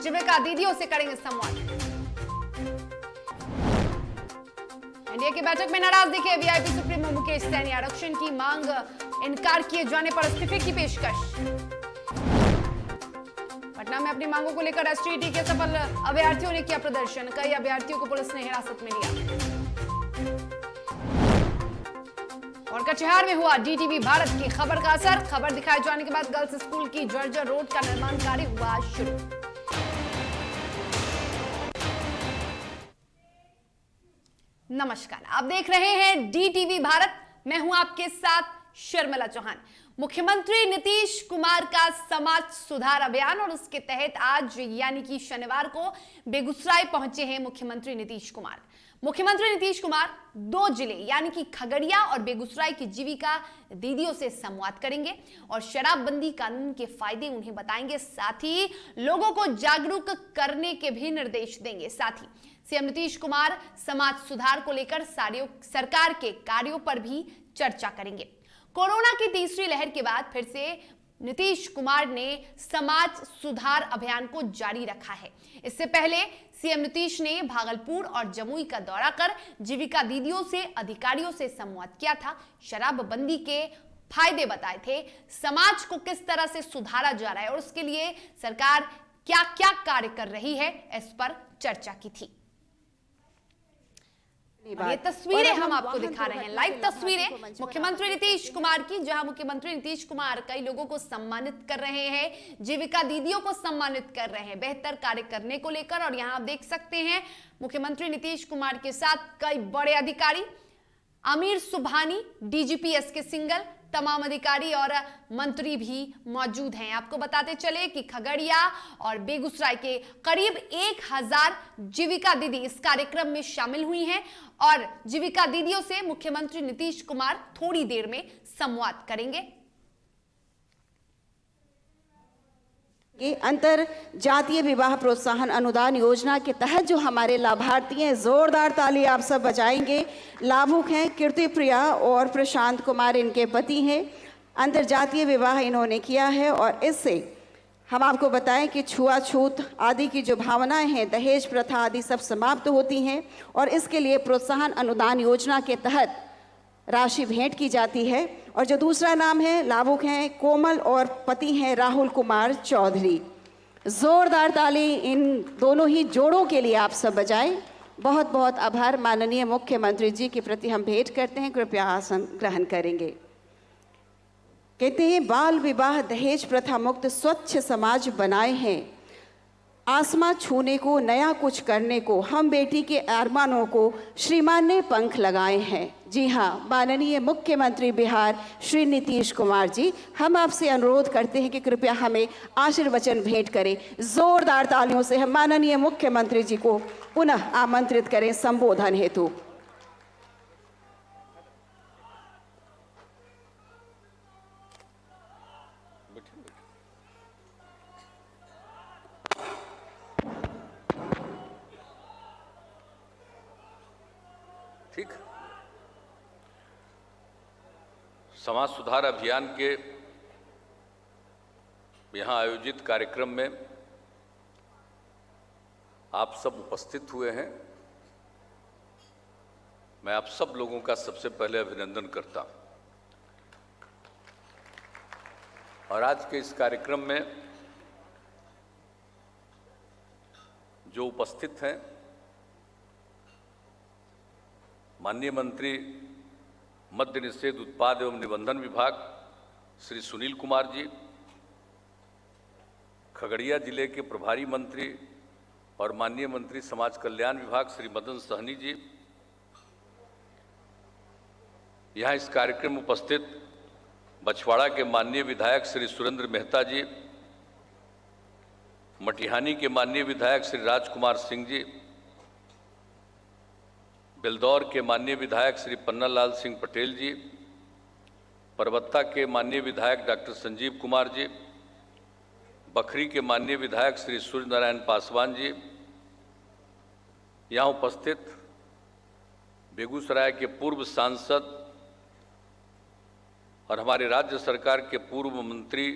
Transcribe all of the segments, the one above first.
जीविका दीदियों से करेंगे संवाद। एनडीए की बैठक में नाराज दिखे वीआईपी सुप्रीमो मुकेश सैनी, आरक्षण की मांग इनकार किए जाने पर इस्तीफे की पेशकश। पटना में अपनी मांगों को लेकर एसटीईटी के सफल अभ्यर्थियों ने किया प्रदर्शन, कई अभ्यर्थियों को पुलिस ने हिरासत में लिया। और कटिहार में हुआ डीटीवी भारत की खबर का असर, खबर दिखाए जाने के बाद गर्ल्स स्कूल की जर्जर रोड का निर्माण कार्य हुआ शुरू। नमस्कार, आप देख रहे हैं डीटीवी भारत, मैं हूं आपके साथ शर्मिला चौहान। मुख्यमंत्री नीतीश कुमार का समाज सुधार अभियान और उसके तहत आज यानी कि शनिवार को बेगूसराय पहुंचे हैं मुख्यमंत्री नीतीश कुमार। मुख्यमंत्री नीतीश कुमार 2 जिले यानी कि खगड़िया और बेगूसराय की जीविका दीदियों से संवाद करेंगे और शराबबंदी कानून के फायदे उन्हें बताएंगे, साथ ही लोगों को जागरूक करने के भी निर्देश देंगे। साथ ही सीएम नीतीश कुमार समाज सुधार को लेकर सरकार के कार्यों पर भी चर्चा करेंगे। कोरोना की तीसरी लहर के बाद फिर से नीतीश कुमार ने समाज सुधार अभियान को जारी रखा है। इससे पहले सीएम नीतीश ने भागलपुर और जमुई का दौरा कर जीविका दीदियों से, अधिकारियों से संवाद किया था, शराबबंदी के फायदे बताए थे, समाज को किस तरह से सुधारा जा रहा है और उसके लिए सरकार क्या क्या कार्य कर रही है, इस पर चर्चा की थी। ये तस्वीरें हम आपको दिखा रहे हैं, लाइव तस्वीरें मुख्यमंत्री नीतीश कुमार की, जहां मुख्यमंत्री नीतीश कुमार कई लोगों को सम्मानित कर रहे हैं, जीविका दीदियों को सम्मानित कर रहे हैं बेहतर कार्य करने को लेकर। और यहां आप देख सकते हैं मुख्यमंत्री नीतीश कुमार के साथ कई बड़े अधिकारी, आमिर सुबहानी, डीजीपी एसके सिंघल, तमाम अधिकारी और मंत्री भी मौजूद हैं। आपको बताते चले कि खगड़िया और बेगूसराय के करीब 1000 जीविका दीदी इस कार्यक्रम में शामिल हुई हैं और जीविका दीदियों से मुख्यमंत्री नीतीश कुमार थोड़ी देर में संवाद करेंगे। अंतर जातीय विवाह प्रोत्साहन अनुदान योजना के तहत जो हमारे लाभार्थी हैं, जोरदार ताली आप सब बजाएंगे। लाभुक हैं कीर्ति प्रिया और प्रशांत कुमार, इनके पति हैं। अंतरजातीय विवाह इन्होंने किया है और इससे हम आपको बताएं कि छुआछूत आदि की जो भावनाएं हैं, दहेज प्रथा आदि सब समाप्त होती हैं और इसके लिए प्रोत्साहन अनुदान योजना के तहत राशि भेंट की जाती है। और जो दूसरा नाम है, लाभुक हैं कोमल और पति हैं राहुल कुमार चौधरी। जोरदार ताली इन दोनों ही जोड़ों के लिए आप सब बजाएं। बहुत बहुत आभार माननीय मुख्यमंत्री जी के प्रति हम भेंट करते हैं। कृपया आसन ग्रहण करेंगे। कहते हैं बाल विवाह दहेज प्रथा मुक्त स्वच्छ समाज बनाए हैं, आसमां छूने को, नया कुछ करने को, हम बेटी के अरमानों को श्रीमान ने पंख लगाए हैं। जी हाँ, माननीय मुख्यमंत्री बिहार श्री नीतीश कुमार जी, हम आपसे अनुरोध करते हैं कि कृपया हमें आशीर्वचन भेंट करें। जोरदार तालियों से हम माननीय मुख्यमंत्री जी को पुनः आमंत्रित करें संबोधन हेतु। ठीक, समाज सुधार अभियान के यहाँ आयोजित कार्यक्रम में आप सब उपस्थित हुए हैं। मैं आप सब लोगों का सबसे पहले अभिनंदन करता हूँ। और आज के इस कार्यक्रम में जो उपस्थित हैं, माननीय मंत्री मद्य निषेध उत्पाद एवं निबंधन विभाग श्री सुनील कुमार जी, खगड़िया जिले के प्रभारी मंत्री और माननीय मंत्री समाज कल्याण विभाग श्री मदन सहनी जी, यहाँ इस कार्यक्रम में उपस्थित बछवाड़ा के माननीय विधायक श्री सुरेंद्र मेहता जी, मटिहानी के माननीय विधायक श्री राजकुमार सिंह जी, बेलदौर के माननीय विधायक श्री पन्नालाल सिंह पटेल जी, परबत्ता के माननीय विधायक डॉक्टर संजीव कुमार जी, बखरी के माननीय विधायक श्री सूर्य नारायण पासवान जी, यहाँ उपस्थित बेगूसराय के पूर्व सांसद और हमारे राज्य सरकार के पूर्व मंत्री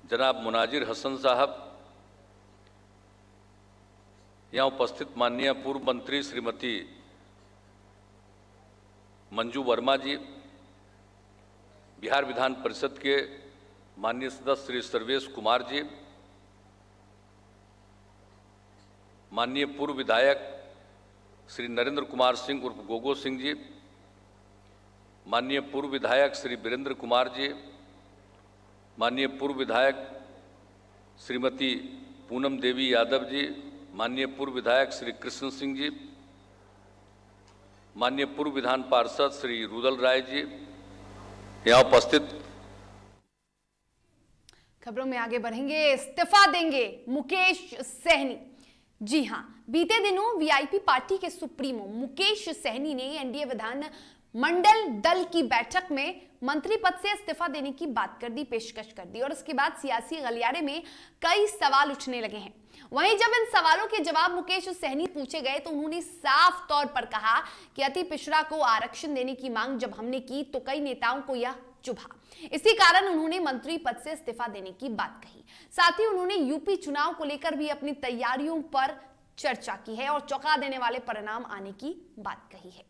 जनाब मुनाजिर हसन साहब, यहाँ उपस्थित माननीय पूर्व मंत्री श्रीमती मंजू वर्मा जी, बिहार विधान परिषद के माननीय सदस्य श्री सर्वेश कुमार जी, माननीय पूर्व विधायक श्री नरेंद्र कुमार सिंह उर्फ गोगो सिंह जी, माननीय पूर्व विधायक श्री वीरेंद्र कुमार जी, माननीय पूर्व विधायक श्रीमती पूनम देवी यादव जी, माननीय पूर्व विधायक श्री कृष्ण सिंह जी, माननीय पूर्व विधान पार्षद श्री रुदल राय जी, यहाँ उपस्थित। खबरों में आगे बढ़ेंगे। इस्तीफा देंगे मुकेश सहनी। जी हां, बीते दिनों वीआईपी पार्टी के सुप्रीमो मुकेश सहनी ने एनडीए विधान मंडल दल की बैठक में मंत्री पद से इस्तीफा देने की बात कर दी, पेशकश कर दी और उसके बाद सियासी गलियारे में कई सवाल उठने लगे हैं। वहीं जब इन सवालों के जवाब मुकेश सहनी पूछे गए तो उन्होंने साफ तौर पर कहा कि अति पिछड़ा को आरक्षण देने की मांग जब हमने की तो कई नेताओं को यह चुभा। इसी कारण उन्होंने मंत्री पद से इस्तीफा देने की बात कही। साथ ही उन्होंने यूपी चुनाव को लेकर भी अपनी तैयारियों पर चर्चा की है और चौंका देने वाले परिणाम आने की बात कही है।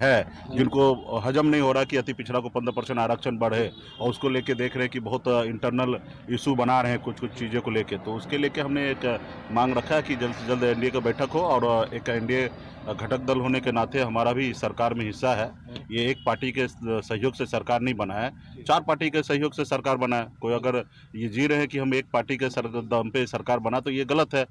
जिनको हजम नहीं हो रहा कि अति पिछड़ा को 15% आरक्षण बढ़े और उसको लेके देख रहे हैं कि बहुत इंटरनल इशू बना रहे हैं कुछ चीज़ों को लेके, तो उसके लेके हमने एक मांग रखा है कि जल्द से जल्द एनडीए का बैठक हो और एक एनडीए घटक दल होने के नाते हमारा भी सरकार में हिस्सा है। ये एक पार्टी के सहयोग से सरकार नहीं बना है, 4 पार्टी के सहयोग से सरकार बना है। कोई अगर ये जी रहे हैं कि हम एक पार्टी के दम पे सरकार बना तो ये गलत है।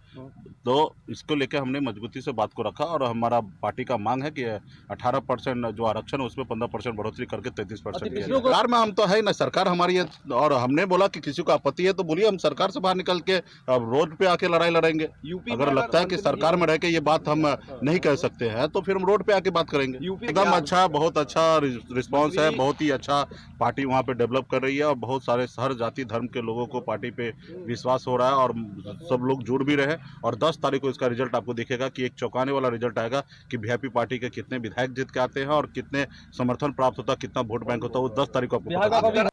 तो इसको लेकर हमने मजबूती से बात को रखा और हमारा पार्टी का मांग है कि 18% जो आरक्षण है उसमें 15% बढ़ोतरी करके 33% सरकार में हम तो है ना, सरकार हमारी है। और हमने बोला कि किसी को आपत्ति है तो बोलिए, हम सरकार से बाहर निकल के अब रोड पे आके लड़ाई लड़ेंगे। अगर लगता है कि सरकार में रह के ये बात हम नहीं कह सकते हैं तो फिर हम रोड पे आके बात करेंगे। एकदम अच्छा, बहुत अच्छा रिस्पांस है, बहुत ही अच्छा पार्टी वहाँ पे डेवलप कर रही है और बहुत सारे हर जाति धर्म के लोगों को पार्टी पे विश्वास हो रहा है और सब लोग जुड़ भी रहे। और 10 तारीख को इसका रिजल्ट आपको दिखेगा कि एक चौंकाने वाला रिजल्ट आएगा कि वीआईपी पार्टी के कितने विधायक जीत के आते हैं और कितने समर्थन प्राप्त होता है, कितना वोट बैंक होता है, वो 10 तारीख को आपको पता चलेगा।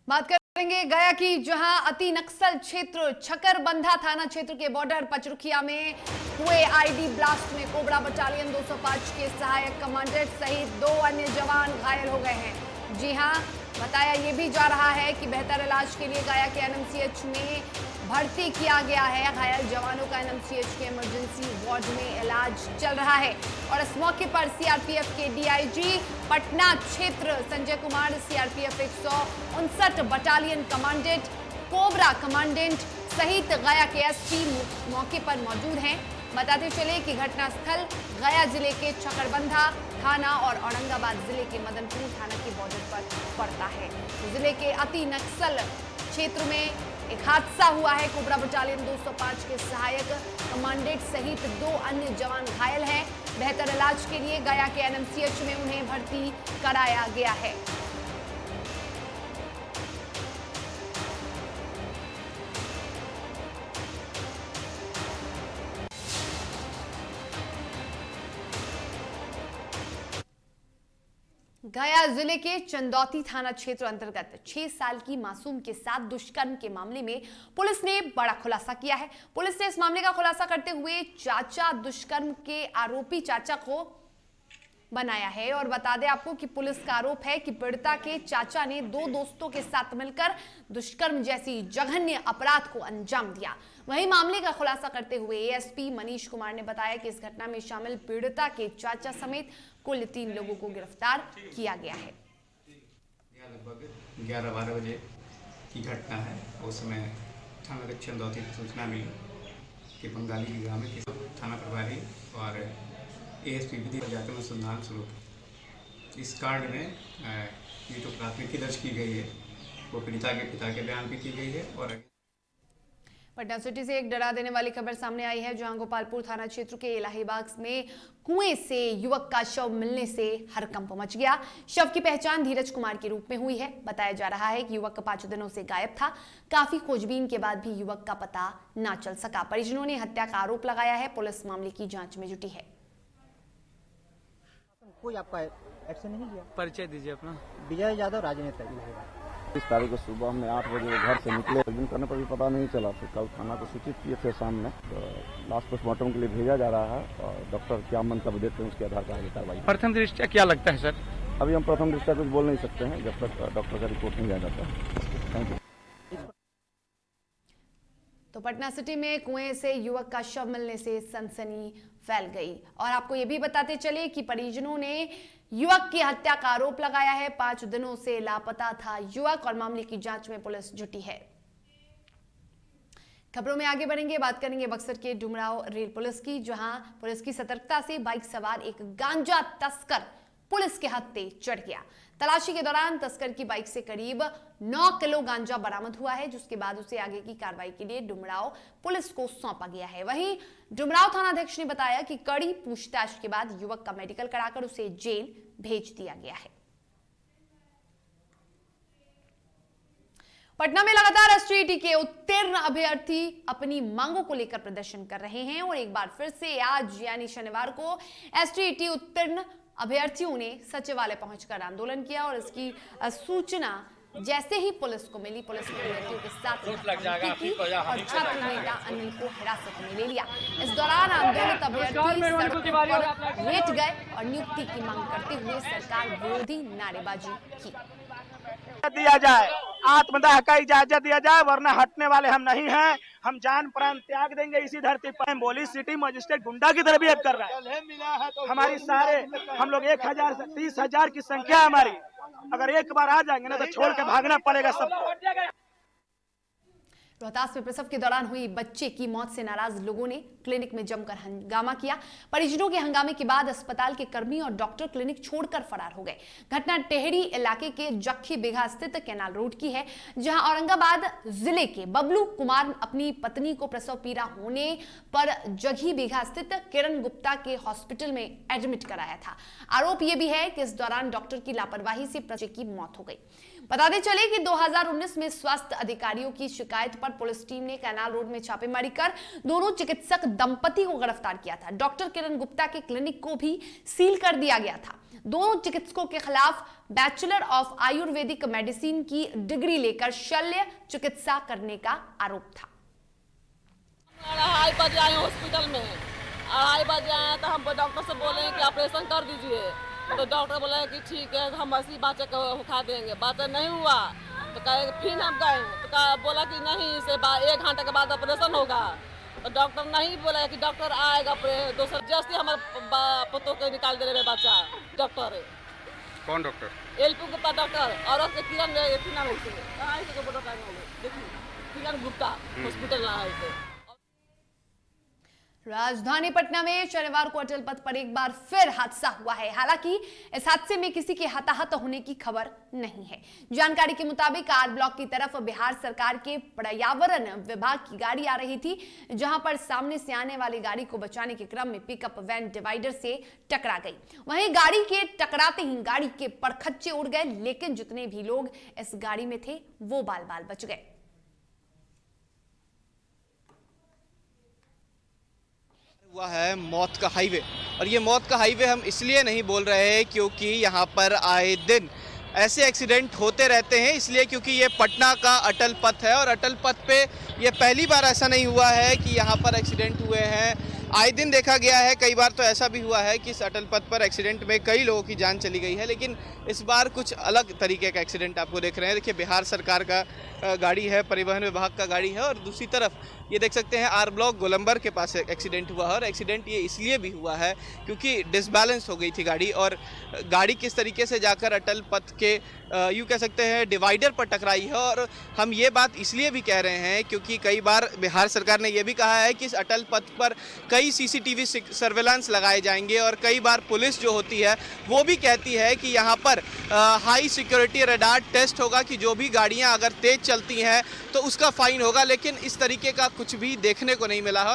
बात करेंगे गया की, जहां अति नक्सल क्षेत्र छकरबंधा थाना क्षेत्र के बॉर्डर पचरुखिया में हुए आईडी ब्लास्ट में कोबरा बटालियन 205 के सहायक कमांडेंट सहित 2 अन्य जवान घायल हो गए हैं। जी हां, बताया ये भी जा रहा है कि बेहतर इलाज के लिए गया के एनएमसीएच में भर्ती किया गया है। घायल जवानों का एनएमसीएच के इमरजेंसी वार्ड में इलाज चल रहा है। और इस मौके पर सीआरपीएफ के डीआईजी पटना क्षेत्र Sanjay Kumar, CRPF 159 battalion commandant, cobra commandant सहित गया के एसपी मौके पर मौजूद हैं। बताते चले कि घटनास्थल गया जिले के छकरबंधा थाना और औरंगाबाद जिले के मदनपुर थाना के बॉर्डर पर पड़ता है। तो जिले के अति नक्सल क्षेत्र में एक हादसा हुआ है। कोबरा बटालियन 205 के सहायक कमांडेंट सहित 2 अन्य जवान घायल हैं। बेहतर इलाज के लिए गया के एनएमसीएच में उन्हें भर्ती कराया गया है। गया जिले के चंदौती थाना क्षेत्र अंतर्गत 6 साल की मासूम के साथ दुष्कर्म के मामले में पुलिस ने बड़ा खुलासा किया है। पुलिस ने इस मामले का खुलासा करते हुए चाचा दुष्कर्म के आरोपी चाचा को बनाया है। और बता दें आपको कि पुलिस का आरोप है कि पीड़िता के चाचा ने 2 दोस्तों के साथ मिलकर दुष्कर्म जैसी जघन्य अपराध को अंजाम दिया। वहीं मामले का खुलासा करते हुए एएसपी मनीष कुमार ने बताया कि इस घटना में शामिल पीड़िता के चाचा समेत कुल 3 लोगों को गिरफ्तार किया गया है। लगभग 11-12 बजे की घटना है। उस समय थाना चंदौती की सूचना मिली कि बंगाली ग्राम में थाना प्रभारी और एएसपी विधि जाकर अनुसंधान शुरू किया। इस कांड में ये जो प्राथमिकी दर्ज की गई है वो पीड़िता के पिता के बयान भी की गई है। और पटना सिटी से एक डरा देने वाली खबर सामने आई है, जहां गोपालपुर थाना क्षेत्र के इलाहीबाग में कुएं से युवक का शव मिलने से हड़कंप मच गया। शव की पहचान धीरज कुमार के रूप में हुई है। बताया जा रहा है कि युवक 5 दिनों से गायब था। काफी खोजबीन के बाद भी युवक का पता ना चल सका। परिजनों ने हत्या का आरोप लगाया है। पुलिस मामले की जांच में जुटी है। कोई आपका एक्शन नहीं लिया? परिचय दीजिए अपना। विजय यादव, राजनेता। इस तारीख को सुबह हमने 8 बजे वो घर से निकले, दिन करने पर भी पता नहीं चला था। कल थाना को सूचित किए थे शाम में, तो लास्ट पोस्टमार्टम के लिए भेजा जा रहा है और डॉक्टर क्या मंतव्य देते हैं उसके आधार पर आगे कार्रवाई। प्रथम दृष्टया क्या लगता है सर? अभी हम प्रथम दृष्टया कुछ बोल नहीं सकते हैं जब तक डॉक्टर का रिपोर्ट नहीं आ जाता है। Thank you. तो पटना सिटी में कुएं से युवक का शव मिलने से सनसनी फैल गई। और आपको ये भी बताते चले कि परिजनों ने युवक की हत्या का आरोप लगाया है। 5 दिनों से लापता था युवक और मामले की जांच में पुलिस जुटी है। खबरों में आगे बढ़ेंगे, बात करेंगे बक्सर के डुमराव रेल पुलिस की, जहां पुलिस की सतर्कता से बाइक सवार एक गांजा तस्कर पुलिस के हत्थे चढ़ गया। तलाशी के दौरान तस्कर की बाइक से करीब 9 किलो गांजा बरामद हुआ है, जिसके बाद उसे आगे की कार्रवाई के लिए डुमराव पुलिस को सौंपा गया है। वहीं डुमराव थानाध्यक्ष ने बताया कि कड़ी पूछताछ के बाद युवक का मेडिकल कराकर उसे जेल भेज दिया गया है। पटना में लगातार एसटीईटी के उत्तीर्ण अभ्यर्थी अपनी मांगों को लेकर प्रदर्शन कर रहे हैं और एक बार फिर से आज यानी शनिवार को एसटीईटी उत्तीर्ण अभ्यर्थियों ने सचिवालय पहुंचकर आंदोलन किया और इसकी सूचना जैसे ही पुलिस को मिली, पुलिस ने अभ्यर्थियों के साथ की और छात्र नेता अनिल को हिरासत में ले लिया। इस दौरान आंदोलित अभ्यर्थी सड़कों पर लेट गए और नियुक्ति की मांग करते हुए सरकार विरोधी नारेबाजी की। दिया जाए, आत्मदाह का इजाजत दिया जाए, वरना हटने वाले हम नहीं हैं। हम जान प्राण त्याग देंगे इसी धरती पर। बोली सिटी मजिस्ट्रेट गुंडा की तरह बिहेव कर रहा है। हमारी सारे हम लोग 1000 से 30,000 की संख्या हमारी, अगर एक बार आ जाएंगे ना तो छोड़ के भागना पड़ेगा सबको। रोहतास में प्रसव के दौरान हुई बच्चे की मौत से नाराज लोगों ने क्लिनिक में जमकर हंगामा किया। परिजनों के हंगामे के बाद अस्पताल के कर्मी और डॉक्टर क्लिनिक छोड़कर फरार हो गए। घटना टेहरी इलाके के जक्खी बिघा स्थित कैनाल रोड की है, जहां औरंगाबाद जिले के बबलू कुमार अपनी पत्नी को प्रसव पीड़ा होने पर जगी बिघा स्थित किरण गुप्ता के हॉस्पिटल में एडमिट कराया था। आरोप यह भी है कि इस दौरान डॉक्टर की लापरवाही से बच्चे की मौत हो गई। बताते चले कि 2019 में स्वास्थ्य अधिकारियों की शिकायत पर पुलिस टीम ने कैनाल रोड में छापेमारी कर दोनों चिकित्सक दंपति को गिरफ्तार किया था। डॉक्टर किरण गुप्ता के क्लिनिक को भी सील कर दिया गया था। दोनों चिकित्सकों के खिलाफ बैचलर ऑफ आयुर्वेदिक मेडिसिन की डिग्री लेकर शल्य चिकित्सा करने का आरोप था। 2:30 बजे आए हॉस्पिटल में, 2:30 बजे आए तो हम डॉक्टर से बोले कि ऑपरेशन कर दीजिए, तो डॉक्टर बोला कि ठीक है हम ऐसी बच्चे को उठा देंगे। बच्चा नहीं हुआ तो कहे फिर हम गए तो बोला कि नहीं इसे 1 घंटे के बाद ऑपरेशन होगा। तो डॉक्टर नहीं बोला कि डॉक्टर आएगा दूसरा जैसे हमारे पतों के निकाल दे रहे बच्चा। डॉक्टर कौन डॉक्टर? एलपी गुप्ता डॉक्टर और किरण किरण गुप्ता हॉस्पिटल है। राजधानी पटना में शनिवार को अटल पथ पर एक बार फिर हादसा हुआ है। हालांकि इस हादसे में किसी के हताहत होने की खबर नहीं है। जानकारी के मुताबिक आर ब्लॉक की तरफ बिहार सरकार के पर्यावरण विभाग की गाड़ी आ रही थी, जहां पर सामने से आने वाली गाड़ी को बचाने के क्रम में पिकअप वैन डिवाइडर से टकरा गई। वहीं गाड़ी के टकराते ही गाड़ी के परखच्चे उड़ गए, लेकिन जितने भी लोग इस गाड़ी में थे वो बाल बाल बच गए। हुआ है मौत का हाईवे, और ये मौत का हाईवे हम इसलिए नहीं बोल रहे हैं क्योंकि यहाँ पर आए दिन ऐसे एक्सीडेंट होते रहते हैं, इसलिए क्योंकि ये पटना का अटल पथ है और अटल पथ पे ये पहली बार ऐसा नहीं हुआ है कि यहाँ पर एक्सीडेंट हुए हैं। आए दिन देखा गया है, कई बार तो ऐसा भी हुआ है कि इस अटल पथ पर एक्सीडेंट में कई लोगों की जान चली गई है, लेकिन इस बार कुछ अलग तरीके का एक्सीडेंट आपको देख रहे हैं। देखिए बिहार सरकार का गाड़ी है, परिवहन विभाग का गाड़ी है, और दूसरी तरफ ये देख सकते हैं आर ब्लॉक गोलंबर के पास एक्सीडेंट हुआ है। और एक्सीडेंट ये इसलिए भी हुआ है क्योंकि डिसबैलेंस हो गई थी गाड़ी, और गाड़ी किस तरीके से जाकर अटल पथ के यूँ कह सकते हैं डिवाइडर पर टकराई है। और हम ये बात इसलिए भी कह रहे हैं क्योंकि कई बार बिहार सरकार ने यह भी कहा है कि इस अटल पथ पर कई सीसीटीवी सर्वेलेंस लगाए जाएंगे, और कई बार पुलिस जो होती है वो भी कहती है कि यहाँ पर हाई सिक्योरिटी रडार टेस्ट होगा कि जो भी गाड़ियाँ अगर तेज चलती हैं तो उसका फाइन होगा, लेकिन इस तरीके का कुछ भी देखने को नहीं मिला है।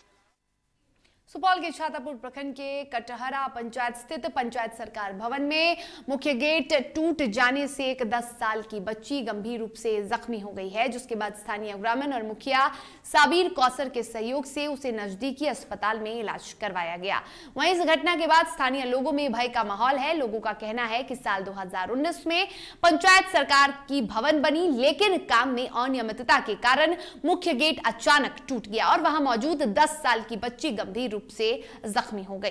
सुपौल के छातापुर प्रखंड के कटहरा पंचायत स्थित पंचायत सरकार भवन में मुख्य गेट टूट जाने से एक 10 साल की बच्ची गंभीर रूप से जख्मी हो गई है, जिसके बाद स्थानीय ग्रामीण और मुखिया साबिर कौसर के सहयोग से उसे नजदीकी अस्पताल में इलाज करवाया गया। वहीं इस घटना के बाद स्थानीय लोगों में भय का माहौल है। लोगों का कहना है कि साल 2019 में पंचायत सरकार की भवन बनी, लेकिन काम में अनियमितता के कारण मुख्य गेट अचानक टूट गया और वहां मौजूद 10 साल की बच्ची गंभीर रूप से जख्मी हो गई।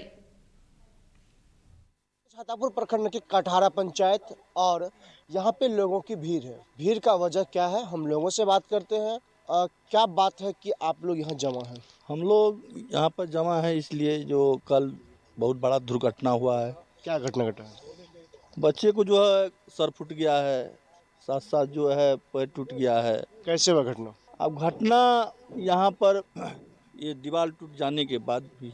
छातापुर प्रखंड की कटहरा पंचायत और यहाँ पे लोगों की भीड़ है। भीड़ का वजह क्या है, हम लोगों से बात करते हैं। क्या बात है कि आप लोग यहाँ जमा हैं? हम लोग यहाँ पर जमा है इसलिए जो कल बहुत बड़ा दुर्घटना हुआ है। क्या घटना घटा है? बच्चे को जो है सर फूट गया है, साथ साथ जो है पैर टूट गया है। कैसे हुआ घटना? अब घटना यहाँ पर ये दीवार टूट जाने के बाद भी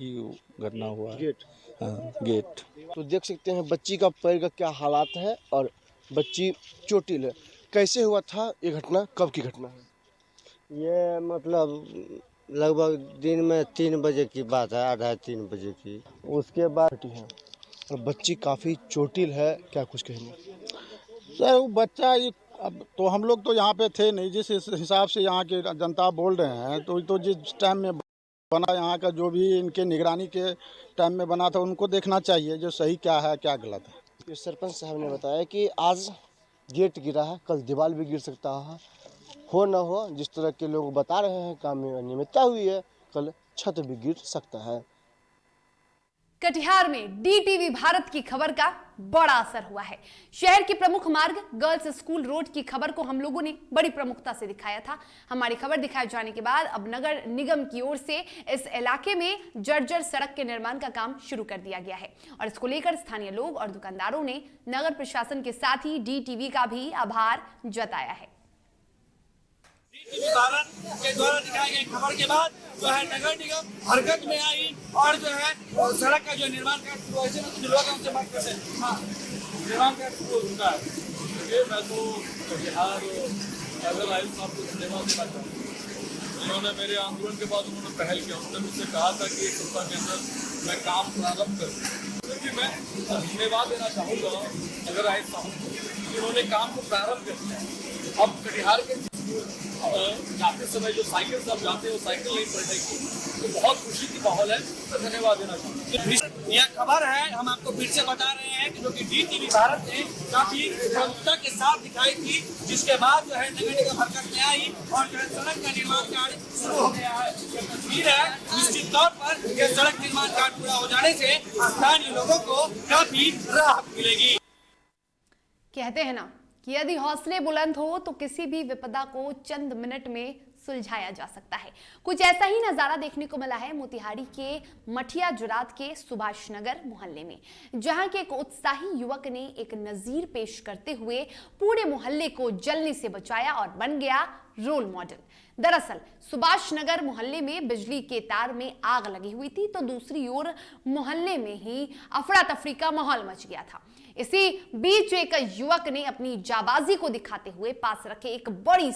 घटना हुआ है। गेट? हाँ, गेट। तो देख सकते हैं बच्ची का पैर का क्या हालात है और बच्ची चोटिल है। कैसे हुआ था ये घटना, कब की घटना है? ये मतलब लगभग दिन में 3 बजे की बात है, 2:30-3 बजे की। उसके बाद है और बच्ची काफ़ी चोटिल है, क्या कुछ कहेंगे? सर वो बच्चा अब तो हम लोग तो यहाँ पे थे नहीं, जिस हिसाब से यहाँ के जनता बोल रहे हैं तो जिस टाइम में बना, यहाँ का जो भी इनके निगरानी के टाइम में बना था उनको देखना चाहिए जो सही क्या है क्या गलत है। सरपंच साहब ने बताया कि आज गेट गिरा है, कल दीवार भी गिर सकता है, हो न हो। जिस तरह के लोग बता रहे हैं काम में अनियमितता हुई है, कल छत भी गिर सकता है। कटिहार में डीटीवी भारत की खबर का बड़ा असर हुआ है। शहर की प्रमुख मार्ग गर्ल्स स्कूल रोड की खबर को हम लोगों ने बड़ी प्रमुखता से दिखाया था। हमारी खबर दिखाए जाने के बाद अब नगर निगम की ओर से इस इलाके में जर्जर सड़क के निर्माण का काम शुरू कर दिया गया है और इसको लेकर स्थानीय लोग और दुकानदारों ने नगर प्रशासन के साथ ही डीटीवी का भी आभार जताया है। भारत के द्वारा दिखाई गई खबर के बाद जो है नगर निगम हरकत में आई और जो है सड़क का जो निर्माण कार्य शुरू निर्माण कार्य शुरू हो चुका है। मैं तो बिहार नगर आयुक्त साहब को धन्यवाद देना चाहूँगा। उन्होंने मेरे आंदोलन के बाद उन्होंने पहल किया। उन्होंने मुझसे कहा था कि एक सप्ताह के अंदर मैं काम प्रारंभ करूँ, क्योंकि मैं धन्यवाद देना चाहूँगा नगर आयुक्त साहब को, उन्होंने काम को प्रारंभ कर दिया। अब कटिहार के जाते समय जो साइकिल सब जाते हैं वो साइकिल नहीं पलटेगी, तो बहुत खुशी की माहौल है। तो धन्यवाद देना चाहूँगा। यह खबर है, हम आपको फिर से बता रहे हैं कि जो कि डीटीवी भारत ने काफी प्रमुखता के साथ दिखाई थी, जिसके बाद जो है नगर निगम हरकत में आई और जो है सड़क का निर्माण कार्य शुरू हो गया है। ये तस्वीर है, निश्चित तौर पर यह सड़क निर्माण कार्य पूरा हो जाने से स्थानीय लोगों को काफी राहत मिलेगी। कहते हैं ना कि यदि हौसले बुलंद हो तो किसी भी विपदा को चंद मिनट में सुलझाया जा सकता है। कुछ ऐसा ही नजारा देखने को मिला है मोतिहारी के मठिया जुरात के सुभाष नगर मोहल्ले में, जहां के एक उत्साही युवक ने एक नजीर पेश करते हुए पूरे मोहल्ले को जलने से बचाया और बन गया रोल मॉडल। दरअसल सुभाष नगर मोहल्ले में बिजली के तार में आग लगी हुई थी, तो दूसरी ओर मोहल्ले में ही अफरा तफरी का माहौल मच गया था। इसी बीच एक युवक ने अपनी जाबाजी को दिखाते हुए पास रखे एक बड़ी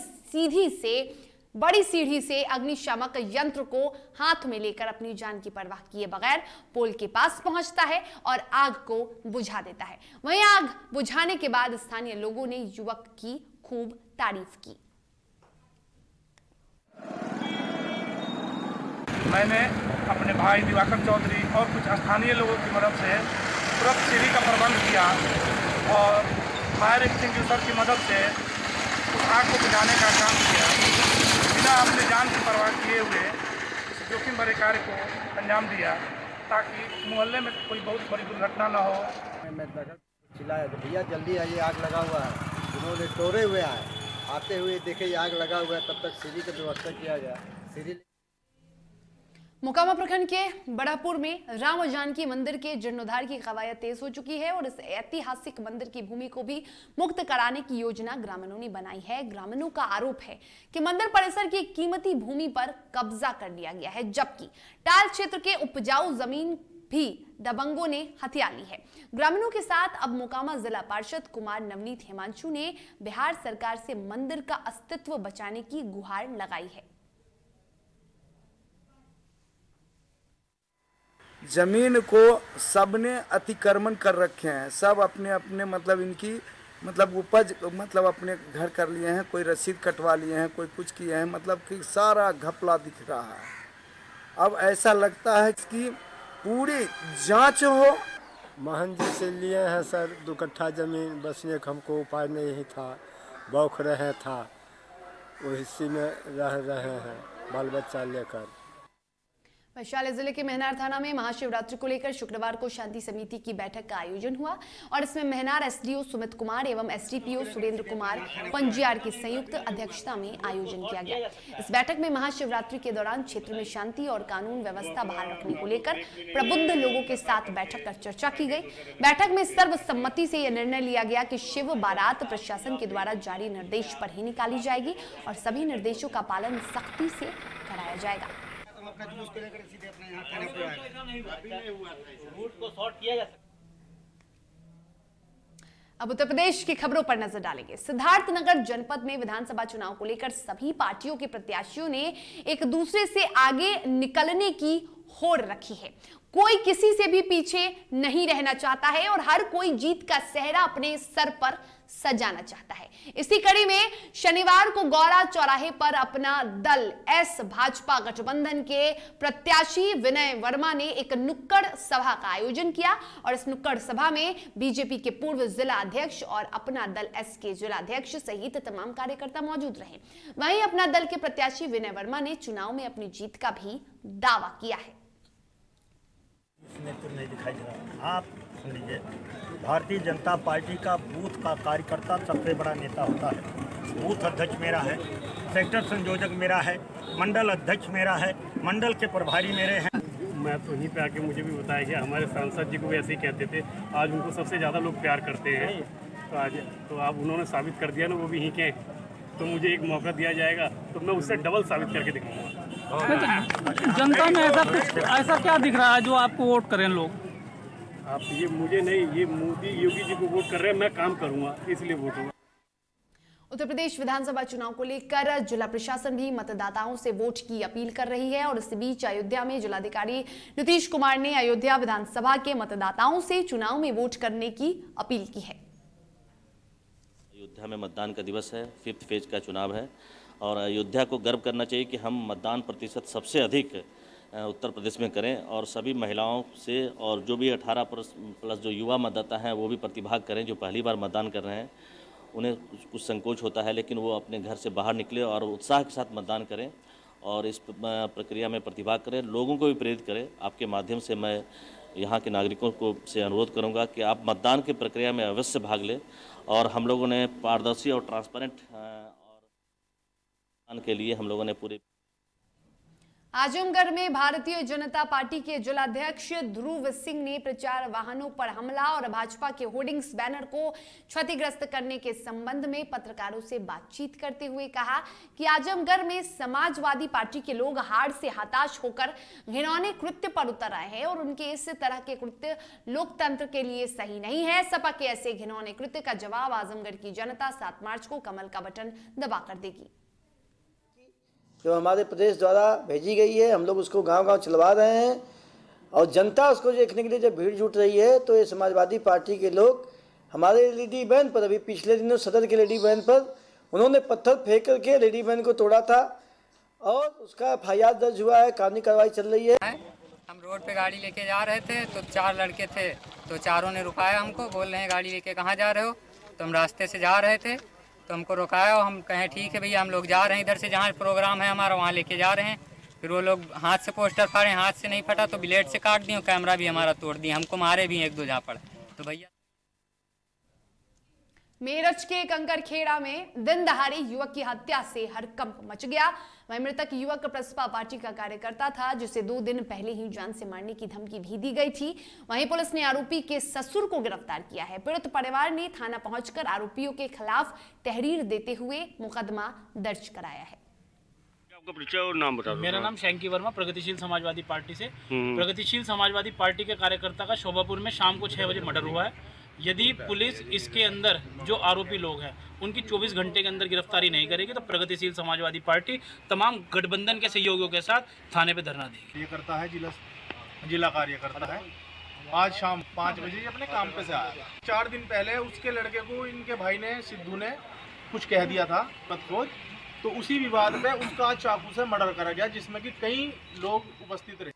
सीढ़ी से अग्निशामक यंत्र को हाथ में लेकर अपनी जान की परवाह किए बगैर पोल के पास पहुंचता है और आग को बुझा देता है। वहीं आग बुझाने के बाद स्थानीय लोगों ने युवक की खूब तारीफ की। मैंने अपने भाई दिवाकर चौधरी और कुछ स्थानीय लोगों की मदद से तुरंत सीढ़ी का प्रबंध किया और फायर एक्सटिंग्विशर की मदद से उस आग को बुझाने का काम किया। बिना अपने जान की परवाह किए हुए इस जोखिम भरे कार्य को अंजाम दिया ताकि मोहल्ले में कोई बहुत बड़ी दुर्घटना न हो। मैं चिल्लाया तो भैया जल्दी आइए, आग लगा हुआ है। उन्होंने तोड़े हुए आते हुए देखे आग लगा हुआ है, तब तक सीढ़ी का व्यवस्था किया गया। सीढ़ी मोकामा प्रखंड के बड़ापुर में राम और जानकी मंदिर के जीर्णोद्धार की कवायद तेज हो चुकी है और इस ऐतिहासिक मंदिर की भूमि को भी मुक्त कराने की योजना ग्रामीणों ने बनाई है। ग्रामीणों का आरोप है कि मंदिर परिसर की कीमती भूमि पर कब्जा कर लिया गया है, जबकि टाल क्षेत्र के उपजाऊ जमीन भी दबंगों ने हथिया ली है। ग्रामीणों के साथ अब मोकामा जिला पार्षद कुमार नवनीत हिमांशु ने बिहार सरकार से मंदिर का अस्तित्व बचाने की गुहार लगाई है। जमीन को सबने अतिक्रमण कर रखे हैं। सब अपने अपने मतलब इनकी मतलब उपज मतलब अपने घर कर लिए हैं, कोई रसीद कटवा लिए हैं, कोई कुछ किए हैं, मतलब कि सारा घपला दिख रहा है। अब ऐसा लगता है कि पूरी जांच हो। महन जी से लिए हैं सर 2 कट्ठा ज़मीन, बसने का हमको उपाय नहीं था, बौख रहे था, वो हिस्से में रह रहे हैं बाल बच्चा लेकर। वैशाली जिले के मेहनार थाना में महाशिवरात्रि को लेकर शुक्रवार को शांति समिति की बैठक का आयोजन हुआ और इसमें मेहनार एसडीओ सुमित कुमार एवं एसडीपीओ सुरेंद्र कुमार पंजियार की संयुक्त अध्यक्षता में आयोजन किया गया। इस बैठक में महाशिवरात्रि के दौरान क्षेत्र में शांति और कानून व्यवस्था बहाल रखने को लेकर प्रबुद्ध लोगों के साथ बैठक कर चर्चा की गई। बैठक में सर्वसम्मति से यह निर्णय लिया गया कि शिव बारात प्रशासन के द्वारा जारी निर्देश पर ही निकाली जाएगी और सभी निर्देशों का पालन सख्ती से कराया जाएगा। अब उत्तर प्रदेश की खबरों पर नजर डालेंगे। सिद्धार्थनगर जनपद में विधानसभा चुनाव को लेकर सभी पार्टियों के प्रत्याशियों ने एक दूसरे से आगे निकलने की होड़ रखी है। कोई किसी से भी पीछे नहीं रहना चाहता है और हर कोई जीत का सेहरा अपने सर पर सजाना चाहता है। इसी कड़ी में शनिवार को गौरा चौराहे पर अपना दल एस भाजपा गठबंधन के प्रत्याशी विनय वर्मा ने एक नुक्कड़ सभा का आयोजन किया और इस नुक्कड़ सभा में बीजेपी के पूर्व जिला अध्यक्ष और अपना दल एस के जिला अध्यक्ष सहित तमाम कार्यकर्ता मौजूद रहे। वहीं अपना दल के प्रत्याशी विनय वर्मा ने चुनाव में अपनी जीत का भी दावा किया है। नेतृत्व नहीं दिखाई दे रहा। आप सुन लीजिए, भारतीय जनता पार्टी का बूथ का कार्यकर्ता सबसे बड़ा नेता होता है। बूथ अध्यक्ष मेरा है, सेक्टर संयोजक मेरा है, मंडल अध्यक्ष मेरा है, मंडल के प्रभारी मेरे हैं। मैं तो यहीं पे आके मुझे भी बताया गया, हमारे सांसद जी को भी ऐसे ही कहते थे, आज उनको सबसे ज़्यादा लोग प्यार करते हैं। तो आज तो आप उन्होंने साबित कर दिया ना, वो भी यहीं के, तो मुझे एक मौका दिया जाएगा तो मैं उससे डबल साबित करके दिखाऊंगा। जनता में ऐसा क्या दिख रहा है जो आपको वोट करें लोग? आप ये मुझे नहीं, ये मोदी योगी जी को वोट कर रहे हैं, मैं काम करूंगा इसलिए वोट होगा। उत्तर प्रदेश विधानसभा चुनाव को लेकर जिला प्रशासन भी मतदाताओं से वोट की अपील कर रही है और इस बीच अयोध्या में जिलाधिकारी नीतीश कुमार ने अयोध्या विधानसभा के मतदाताओं से चुनाव में वोट करने की अपील की है। अयोध्या में मतदान का दिवस है, 5th फेज का चुनाव है और अयोध्या को गर्व करना चाहिए कि हम मतदान प्रतिशत सबसे अधिक उत्तर प्रदेश में करें और सभी महिलाओं से और जो भी 18 प्लस जो युवा मतदाता हैं वो भी प्रतिभाग करें। जो पहली बार मतदान कर रहे हैं उन्हें कुछ संकोच होता है, लेकिन वो अपने घर से बाहर निकले और उत्साह के साथ मतदान करें और इस प्रक्रिया में प्रतिभाग करें, लोगों को भी प्रेरित करें। आपके माध्यम से मैं यहाँ के नागरिकों को से अनुरोध करूँगा कि आप मतदान की प्रक्रिया में अवश्य भाग लें और हम लोगों ने पारदर्शी और ट्रांसपेरेंट के लिए हम लोगों ने पूरे आजमगढ़ में भारतीय जनता पार्टी के जिलाध्यक्ष ध्रुव सिंह ने प्रचार वाहनों पर हमला और भाजपा के होर्डिंग्स बैनर को क्षतिग्रस्त करने के संबंध में पत्रकारों से बातचीत करते हुए कहा कि आजमगढ़ में समाजवादी पार्टी के लोग हार से हताश होकर घिनौने कृत्य पर उतर आए हैं और उनके इस तरह के कृत्य लोकतंत्र के लिए सही नहीं है। सपा के ऐसे घिनौने कृत्य का जवाब आजमगढ़ की जनता 7 मार्च को कमल का बटन दबाकर देगी। जो हमारे प्रदेश द्वारा भेजी गई है, हम लोग उसको गांव-गांव चलवा रहे हैं और जनता उसको देखने के लिए जब भीड़ जुट रही है तो ये समाजवादी पार्टी के लोग हमारे लेडी बैन पर, अभी पिछले दिनों सदर के लेडी बैन पर उन्होंने पत्थर फेंक करके लेडी बैन को तोड़ा था और उसका FIR दर्ज हुआ है, कानूनी कार्रवाई चल रही है। हम रोड पे गाड़ी लेके जा रहे थे तो 4 लड़के थे, तो चारों ने रुकाया हमको, बोल रहे हैं गाड़ी लेके कहाँ जा रहे हो? तो हम रास्ते से जा रहे थे तो हमको रुकाया और हम कहें ठीक है भैया हम लोग जा रहे हैं इधर से, जहाँ प्रोग्राम है हमारा वहाँ लेके जा रहे हैं। फिर वो लोग हाथ से पोस्टर फाड़े, हाथ से नहीं फटा तो ब्लेड से काट दिए, कैमरा भी हमारा तोड़ दिए, हमको मारे भी 1-2 झापड़। तो भैया मेरठ के कंकरखेड़ा में दिन दहाड़े युवक की हत्या से हड़कंप मच गया। वहीं मृतक युवक प्रसपा पार्टी का कार्यकर्ता था जिसे 2 दिन पहले ही जान से मारने की धमकी भी दी गई थी। वहीं पुलिस ने आरोपी के ससुर को गिरफ्तार किया है। पीड़ित परिवार ने थाना पहुंचकर आरोपियों के खिलाफ तहरीर देते हुए मुकदमा दर्ज कराया है। आपका परिचय और नाम बता दो। मेरा नाम शैंकी वर्मा, प्रगतिशील समाजवादी पार्टी से। प्रगतिशील समाजवादी पार्टी के कार्यकर्ता का शोभापुर में शाम को 6 बजे मर्डर हुआ है। यदि पुलिस इसके अंदर जो आरोपी लोग हैं उनकी 24 घंटे के अंदर गिरफ्तारी नहीं करेगी तो प्रगतिशील समाजवादी पार्टी तमाम गठबंधन के सहयोगियों के साथ थाने पे धरना देगी। ये करता है जिला जिला कार्यकर्ता है। आज शाम 5 बजे अपने काम पे से आया। 4 दिन पहले उसके लड़के को इनके भाई ने, सिद्धू ने कुछ कह दिया था बदखोज, तो उसी विवाद में उसका चाकू से मर्डर करा गया, जिसमें कि कई लोग उपस्थित रहे।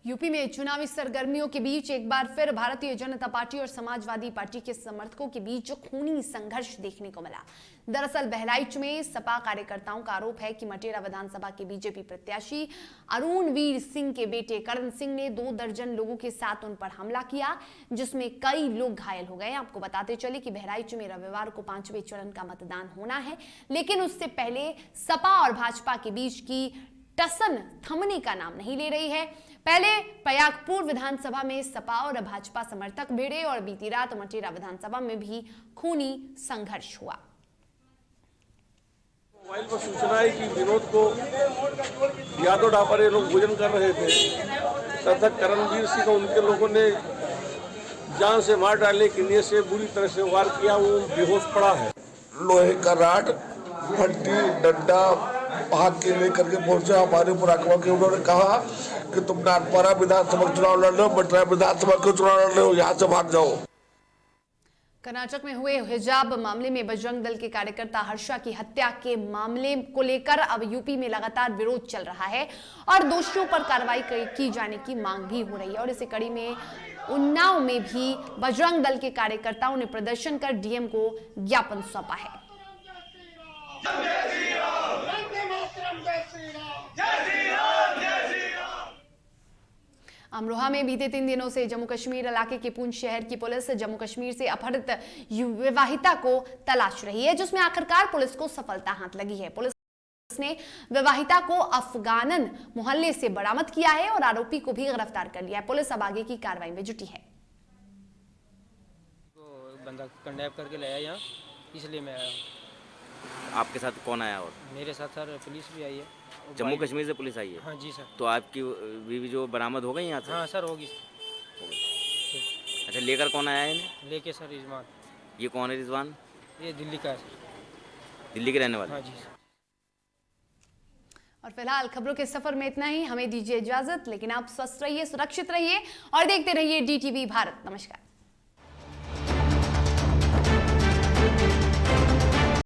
यूपी में चुनावी सरगर्मियों के बीच एक बार फिर भारतीय जनता पार्टी और समाजवादी पार्टी के समर्थकों के बीच खूनी संघर्ष देखने को मिला। दरअसल बहराइच में सपा कार्यकर्ताओं का आरोप है कि मटेरा विधानसभा के बीजेपी प्रत्याशी अरुणवीर सिंह के बेटे करण सिंह ने 2 दर्जन लोगों के साथ उन पर हमला किया, जिसमें कई लोग घायल हो गए। आपको बताते चले कि बहराइच में रविवार को 5वें चरण का मतदान होना है, लेकिन उससे पहले सपा और भाजपा के बीच की टसन थमने का नाम नहीं ले रही है। पहले प्रयागपुर विधानसभा में सपा और भाजपा समर्थक भिड़े और बीती रात मटेरा विधानसभा में भी खूनी संघर्ष हुआ। मोबाइल पर सूचना है कि विनोद को यादव ढाबा ये लोग भोजन कर रहे थे, तथा करणवीर सिंह को उनके लोगों ने जान से मार डालने के लिए से बुरी तरह से वार किया। वो बेहोश पड़ा है। लोहे का राड, फट्टी, डंडा भाग के लेकर के पहुंचे हमारे ऊपर आक्रमण के। उन्होंने कहा कि तुम नाथपारा विधानसभा चुनाव लड़ रहे हो, मटेरा विधानसभा के चुनाव लड़ रहे हो, यहाँ से भाग जाओ। कर्नाटक में हुए हिजाब मामले में बजरंग दल के कार्यकर्ता हर्षा की हत्या के मामले को लेकर अब यूपी में लगातार विरोध चल रहा है और दोषियों पर कार्रवाई की जाने की मांग भी हो रही है। और इसी कड़ी में उन्नाव में भी बजरंग दल के कार्यकर्ताओं ने प्रदर्शन कर डीएम को ज्ञापन सौंपा है। अमरोहा में बीते 3 दिनों से जम्मू कश्मीर इलाके के पुंछ शहर की पुलिस जम्मू कश्मीर से अपहृत विवाहिता को तलाश रही है, जिसमें आखिरकार पुलिस को सफलता हाथ लगी है। पुलिस ने विवाहिता को अफगानन मोहल्ले से बरामद किया है और आरोपी को भी गिरफ्तार कर लिया है। पुलिस अब आगे की कार्रवाई में जुटी है। बंदा किडनैप करके लाया यहाँ, इसलिए मैं आया। आपके साथ कौन आया? और मेरे साथ सर पुलिस भी आई है। जम्मू कश्मीर से पुलिस आई है? हाँ जी सर। तो आपकी बीवी जो बरामद हो गई यहाँ से? हाँ सर होगी। अच्छा, लेकर कौन आया है इन्हें? लेके सर रिजवान। ये कौन है रिजवान? ये दिल्ली का है सर। दिल्ली के रहने वाले? हाँ जी सर। और फिलहाल खबरों के सफर में इतना ही। हमें दीजिए इजाजत, लेकिन आप स्वस्थ रहिए, सुरक्षित रहिए और देखते रहिए DTV भारत। नमस्कार।